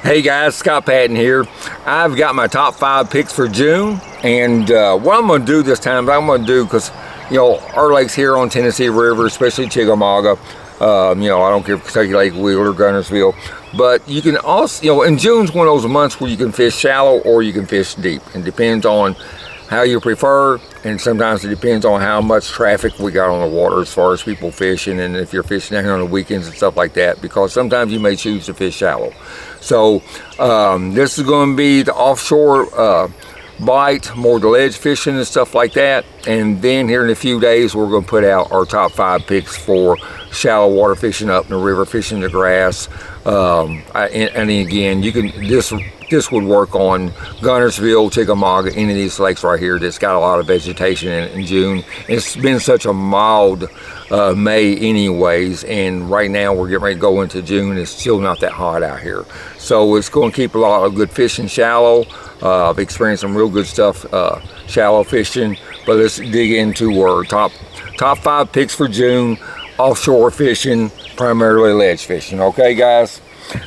Hey guys, Scott Patton here. I've got my top 5 picks for June, and what I'm going to do this time, I'm going to do, because our lakes here on Tennessee River, especially Chickamauga, I don't care if Kentucky Lake, Wheeler, Gunnersville, but you can also, and June's one of those months where you can fish shallow or you can fish deep. It depends on how you prefer, and sometimes it depends on how much traffic we got on the water as far as people fishing, and if you're fishing down here on the weekends and stuff like that, because sometimes you may choose to fish shallow. So this is going to be the offshore bite, more the ledge fishing and stuff like that, and then here in a few days we're going to put out our top 5 picks for shallow water fishing up in the river, fishing the grass, and again, you can this would work on Gunnersville, Chickamauga, any of these lakes right here that's got a lot of vegetation in June. It's been such a mild May anyways, and right now we're getting ready to go into June. It's still not that hot out here, so it's going to keep a lot of good fishing shallow. I've experienced some real good stuff shallow fishing, but let's dig into our top 5 picks for June. Offshore fishing, primarily ledge fishing. Okay guys,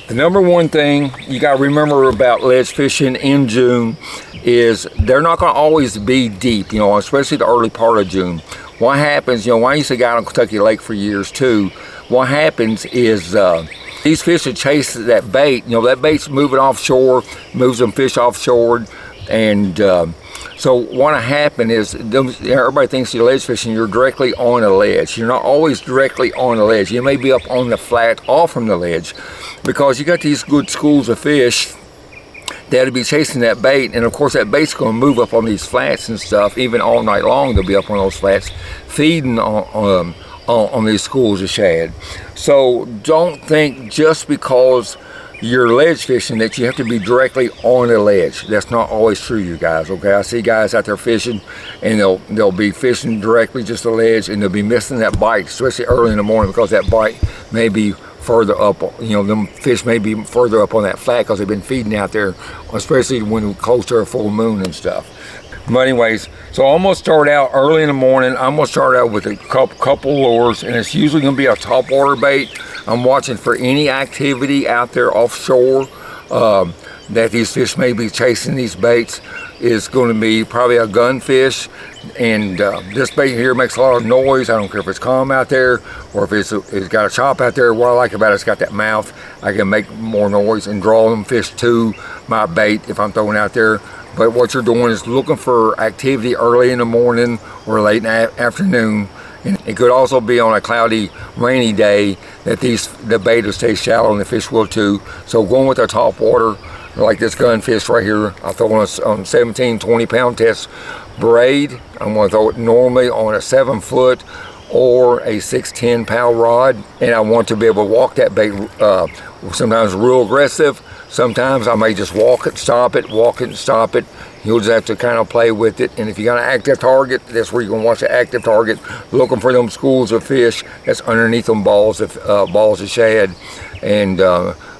the number one thing you got to remember about ledge fishing in June is they're not going to always be deep, especially the early part of June. What happens, I used to go out on Kentucky Lake for years too. What happens is these fish that chase that bait, that bait's moving offshore, moves them fish offshore, and so what happened is everybody thinks you're ledge fishing, you're directly on a ledge. You're not always directly on a ledge. You may be up on the flat off from the ledge, because you got these good schools of fish that'll be chasing that bait, and of course that bait's going to move up on these flats and stuff. Even all night long they'll be up on those flats feeding on these schools of shad. So don't think just because you're ledge fishing that you have to be directly on a ledge. That's not always true, you guys. Okay, I see guys out there fishing and they'll be fishing directly just a ledge, and they'll be missing that bite, especially early in the morning, because that bite may be further up. Them fish may be further up on that flat because they've been feeding out there, especially when we're close to a full moon and stuff. But anyways, so I'm gonna start out early in the morning. I'm gonna start out with a couple lures, and it's usually gonna be a topwater bait. I'm watching for any activity out there offshore that these fish may be chasing these baits. Is going to be probably a gunfish, and this bait here makes a lot of noise. I don't care if it's calm out there or if it's got a chop out there. What I like about it's got that mouth. I can make more noise and draw them fish to my bait if I'm throwing out there. But what you're doing is looking for activity early in the morning or late in the afternoon. And it could also be on a cloudy, rainy day that the bait will stay shallow and the fish will too. So going with a top water, like this gunfish right here, I throw on 17, 20 pound test braid. I'm going to throw it normally on a 7-foot or a 6-10 pound rod, and I want to be able to walk that bait sometimes real aggressive. Sometimes I may just walk it, stop it, walk it and stop it. You'll just have to kind of play with it. And if you got an active target, that's where you're going to watch the active target, looking for them schools of fish that's underneath them balls of shad. And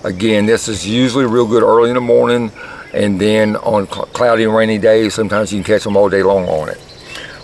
again, this is usually real good early in the morning, and then on cloudy and rainy days, sometimes you can catch them all day long on it.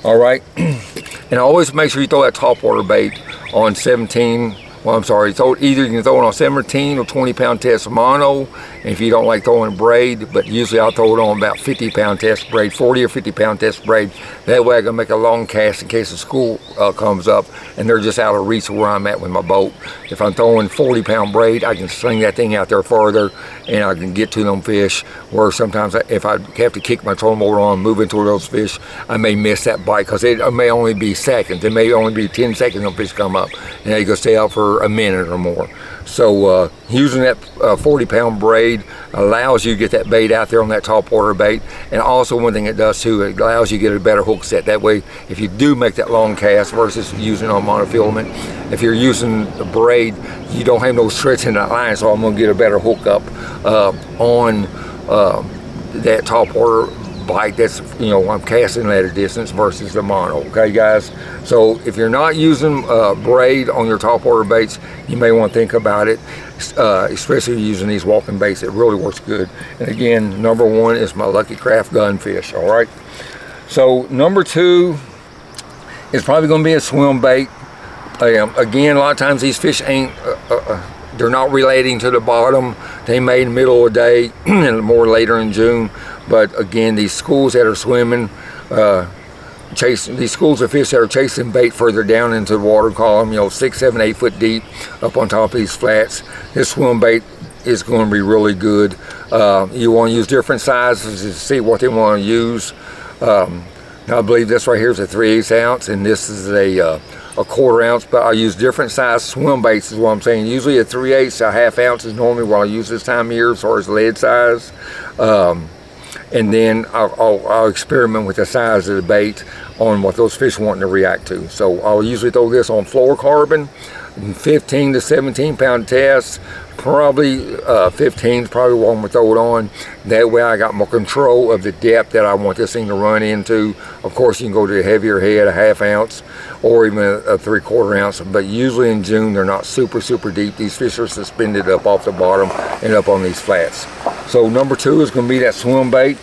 All right, and always make sure you throw that topwater bait on 17. Well, I'm sorry, either you can throw it on 17 or 20 pound test mono, and if you don't like throwing braid, but usually I'll throw it on about 50 pound test braid, 40 or 50 pound test braid. That way I can make a long cast in case the school comes up and they're just out of reach of where I'm at with my boat. If I'm throwing 40 pound braid, I can sling that thing out there further and I can get to them fish, where sometimes if I have to kick my trolling motor on, move into those fish, I may miss that bite, because it may only be seconds. It may only be 10 seconds when fish come up, and they go stay out for a minute or more. So using that 40 pound braid allows you to get that bait out there on that topwater bait. And also one thing it does too, it allows you to get a better hook set. That way, if you do make that long cast versus using on monofilament, if you're using the braid, you don't have no stretch in that line. So I'm going to get a better hook up on that topwater bite that's, I'm casting at a distance versus the mono. Okay guys, so if you're not using braid on your topwater baits, you may want to think about it, especially using these walking baits. It really works good. And again, number 1 is my Lucky Craft gunfish. All right, so number 2 is probably going to be a swim bait. Again, a lot of times these fish ain't they're not relating to the bottom. They may in the middle of the day and more later in June. But again, these schools that are swimming, these schools of fish that are chasing bait further down into the water column, you know, 6, 7, 8 foot deep up on top of these flats, this swim bait is going to be really good. You want to use different sizes to see what they want to use. Now I believe this right here is a 3/8 ounce, and this is a 1/4 ounce, but I use different size swim baits is what I'm saying. Usually a 3/8, a 1/2 ounce is normally what I use this time of year as far as lead size. And then I'll experiment with the size of the bait on what those fish want to react to. So I'll usually throw this on fluorocarbon, 15 to 17 pound tests. Probably 15 is probably what I'm gonna throw it on. That way I got more control of the depth that I want this thing to run into. Of course, you can go to a heavier head, a 1/2 ounce, or even a 3/4 ounce. But usually in June, they're not super deep. These fish are suspended up off the bottom and up on these flats. So number 2 is gonna be that swim bait.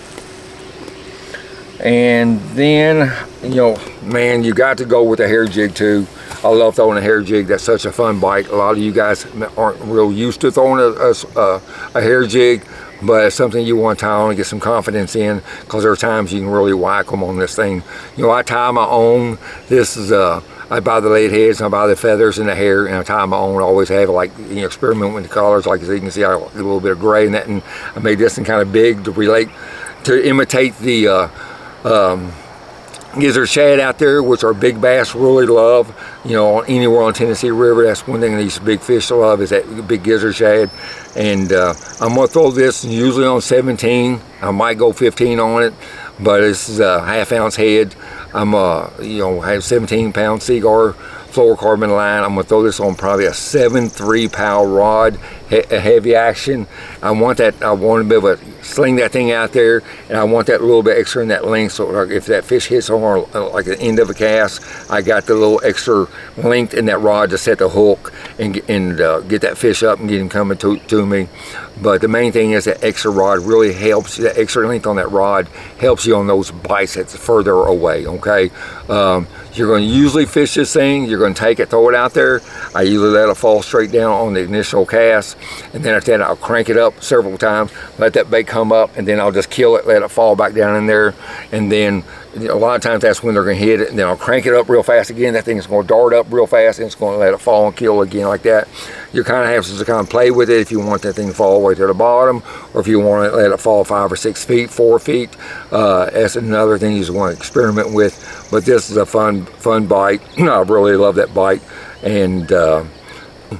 And then, you know, man, you got to go with a hair jig too. I love throwing a hair jig. That's such a fun bite. A lot of you guys aren't real used to throwing a hair jig, but it's something you want to tie on and get some confidence in, because there are times you can really whack them on this thing. You know, I tie my own. This is I buy the lead heads, and I buy the feathers and the hair, and I tie my own. I always have, like, you know, experiment with the colors. Like, as you can see, I got a little bit of gray in that, and I made this one kind of big to imitate the gizzard shad out there, which our big bass really love. You know, anywhere on Tennessee River, that's one thing these big fish love, is that big gizzard shad. And I'm gonna throw this usually on 17. I might go 15 on it, but this is a 1/2 ounce head. I'm you know, have 17 pound Seaguar fluorocarbon line. I'm gonna throw this on probably a 7.3 pound rod, a heavy action. I want to be able to sling that thing out there, and I want that little bit extra in that length, so like if that fish hits on like the end of a cast, I got the little extra length in that rod to set the hook and get that fish up and get him coming to me. But the main thing is that extra rod really helps. That extra length on that rod helps you on those bites that's further away. Okay, you're going to usually fish this thing. You're going to take it, throw it out there. I usually let it fall straight down on the initial cast, and then after that I'll crank it up several times, let that bait come up, and then I'll just kill it, let it fall back down in there, and then a lot of times that's when they're going to hit it, and then I'll crank it up real fast again. That thing's going to dart up real fast, and it's going to let it fall and kill again like that. You kind of have to kind of play with it if you want that thing to fall all the way to the bottom, or if you want to let it fall 5 or 6 feet, 4 feet. That's another thing you just want to experiment with. But this is a fun bite. I really love that bite. And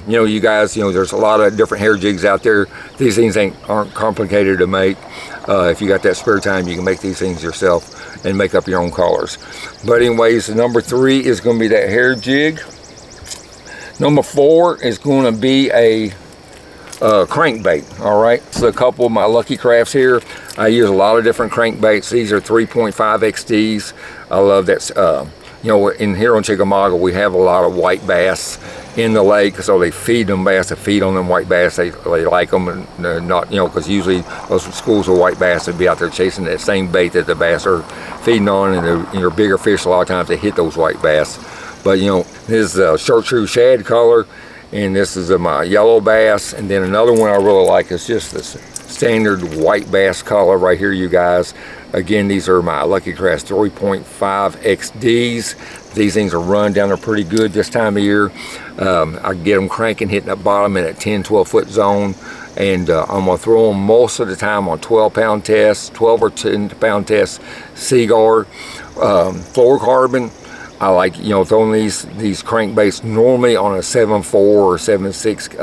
you know, you guys, you know, there's a lot of different hair jigs out there. These things aren't complicated to make. If you got that spare time, you can make these things yourself and make up your own colors. But anyways, number 3 is going to be that hair jig. Number 4 is going to be a crankbait. All right, so a couple of my Lucky Crafts here. I use a lot of different crankbaits. These are 3.5 XDs. I love that. You know, in here on Chickamauga, we have a lot of white bass in the lake, so they feed them bass. They feed on them white bass. They like them, and they're not, you know, because usually those schools of white bass would be out there chasing that same bait that the bass are feeding on, and they're bigger fish. A lot of times they hit those white bass. But you know, this is a chartreuse shad color, and this is my yellow bass. And then another one I really like is just this standard white bass color right here, you guys. Again, these are my Lucky Crafts 3.5 XDs. These things are run down there pretty good this time of year. I get them cranking, hitting that bottom in a 10-12 foot zone. And I'm gonna throw them most of the time on 12 pound tests, 12 or 10 pound tests, Seaguar, fluorocarbon. I like, you know, throwing these crankbaits normally on a 7.4 or 7.6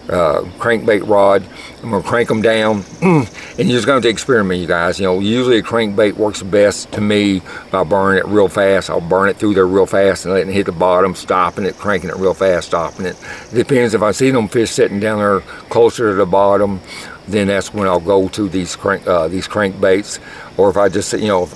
crankbait rod. I'm gonna crank them down, and you're just going to experiment, you guys. You know, usually a crankbait works best to me by burning it real fast. I'll burn it through there real fast and letting it hit the bottom, stopping it, cranking it real fast, stopping it. It depends. If I see them fish sitting down there closer to the bottom, then that's when I'll go to these crankbaits. Or if I just, you know,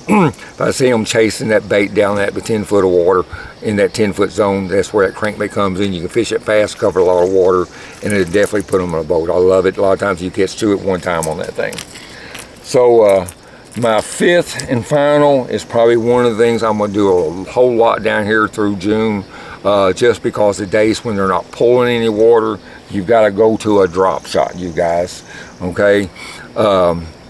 if I see them chasing that bait down that 10 foot of water in that 10 foot zone, that's where that crankbait comes in. You can fish it fast, cover a lot of water, and it'll definitely put them on a boat. I love it. A lot of times you catch 2 at one time on that thing. So my 5th and final is probably one of the things I'm going to do a whole lot down here through June, just because the days when they're not pulling any water, you've got to go to a drop shot, you guys. Okay.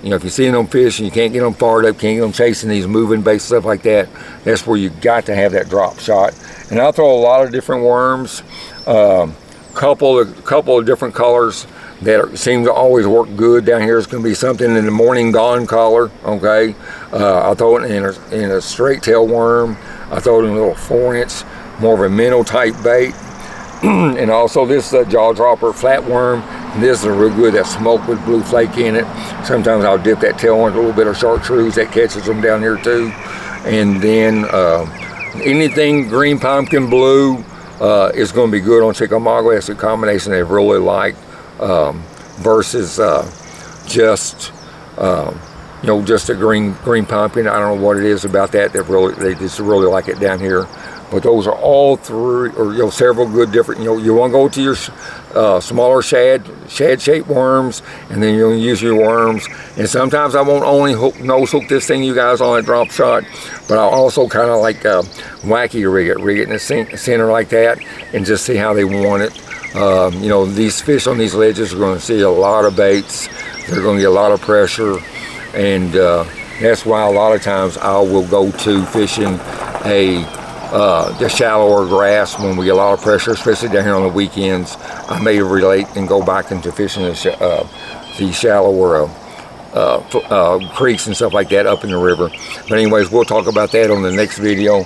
You know, if you're seeing them fish and you can't get them fired up, can't get them chasing these moving baits, stuff like that, that's where you got to have that drop shot. And I'll throw a lot of different worms, couple of different colors that seem to always work good down here. It's going to be something in the morning gone color. Okay, I'll throw it in a straight tail worm. I throw it in a little 4-inch, more of a minnow type bait. And also this jaw dropper flatworm. This is a real good, that smoke with blue flake in it. Sometimes I'll dip that tail into a little bit of chartreuse, that catches them down here too. And then anything green pumpkin blue is going to be good on Chickamauga. That's a combination they really like versus just you know, just a green pumpkin. I don't know what it is about that they just really like it down here. But those are all three, or you know, several good different. You know, you want to go to your smaller shad-shaped worms, and then you'll use your worms. And sometimes I won't only nose hook this thing, you guys, on a drop shot, but I'll also kind of like wacky rig it in the center like that, and just see how they want it. You know, these fish on these ledges are going to see a lot of baits. They're going to get a lot of pressure, and that's why a lot of times I will go to fishing the shallower grass when we get a lot of pressure, especially down here on the weekends. I may relate and go back into fishing the shallower creeks and stuff like that up in the river. But anyways, we'll talk about that on the next video.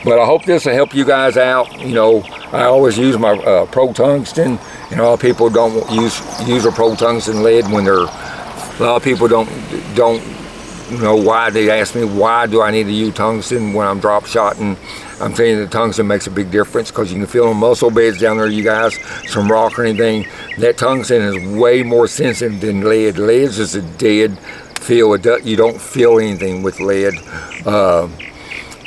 But I hope this will help you guys out. You know, I always use my pro tungsten, and a lot of people don't use a pro tungsten lead when they're. A lot of people don't know why. They ask me, why do I need to use tungsten when I'm drop shotting? I'm saying that tungsten makes a big difference because you can feel them muscle beds down there, you guys, some rock or anything. That tungsten is way more sensitive than lead. Lead is just a dead feel. You don't feel anything with lead.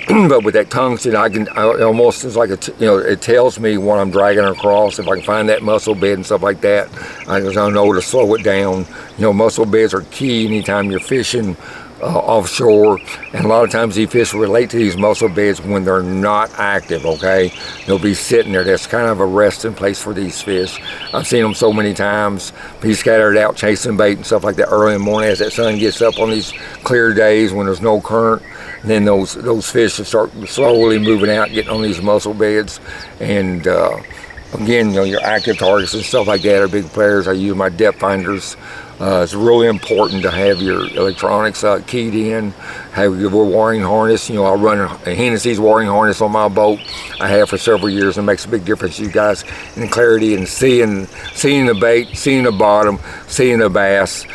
But with that tungsten, almost, it's like you know, it tells me what I'm dragging across. If I can find that muscle bed and stuff like that, I know to slow it down. You know, muscle beds are key anytime you're fishing offshore, and a lot of times these fish relate to these muscle beds when they're not active. Okay, they'll be sitting there. That's kind of a resting place for these fish. I've seen them so many times be scattered out chasing bait and stuff like that early in the morning as that sun gets up on these clear days when there's no current. Then those fish will start slowly moving out, getting on these muscle beds. And again, you know, your active targets and stuff like that are big players. I use my depth finders. It's really important to have your electronics keyed in, have your wiring harness. You know, I run a Hennessy's wiring harness on my boat. I have for several years, and it makes a big difference, you guys, in clarity and seeing the bait, seeing the bottom, seeing the bass.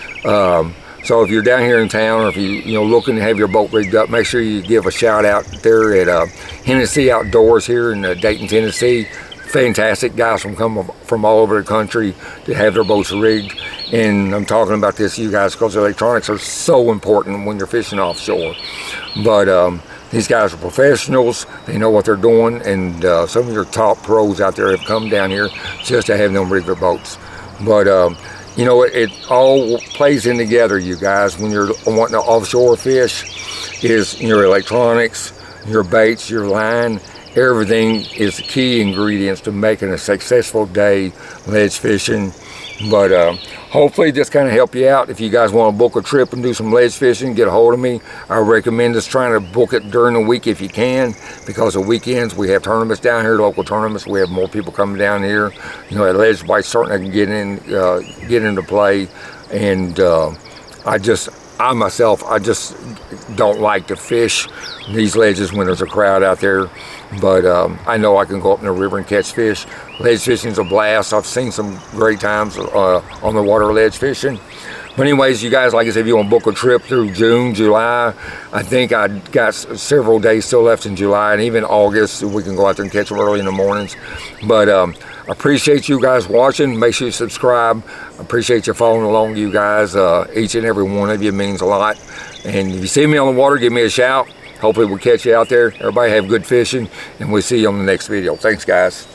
So if you're down here in town, or if you're looking to have your boat rigged up, make sure you give a shout out there at Hennessy Outdoors here in Dayton, Tennessee. Fantastic guys from all over the country to have their boats rigged. And I'm talking about this, you guys, because electronics are so important when you're fishing offshore. But these guys are professionals. They know what they're doing, and some of your top pros out there have come down here just to have them rig their boats. But you know, it all plays in together, you guys. When you're wanting to offshore fish, is your electronics, your baits, your line. Everything is key ingredients to making a successful day ledge fishing. But hopefully this kind of help you out. If you guys want to book a trip and do some ledge fishing, get a hold of me. I recommend just trying to book it during the week if you can, because the weekends we have tournaments down here, local tournaments. We have more people coming down here. You know, that ledge bite starting to get into play. And I myself just don't like to fish these ledges when there's a crowd out there. But I know I can go up in the river and catch fish. Ledge fishing is a blast. I've seen some great times on the water ledge fishing. But anyways, you guys, like I said, if you want to book a trip through June, July, I think I got several days still left in July, and even August, we can go out there and catch them early in the mornings. But I appreciate you guys watching. Make sure you subscribe. I appreciate you following along, you guys. Each and every one of you means a lot. And if you see me on the water, give me a shout. Hopefully we'll catch you out there. Everybody have good fishing, and we'll see you on the next video. Thanks, guys.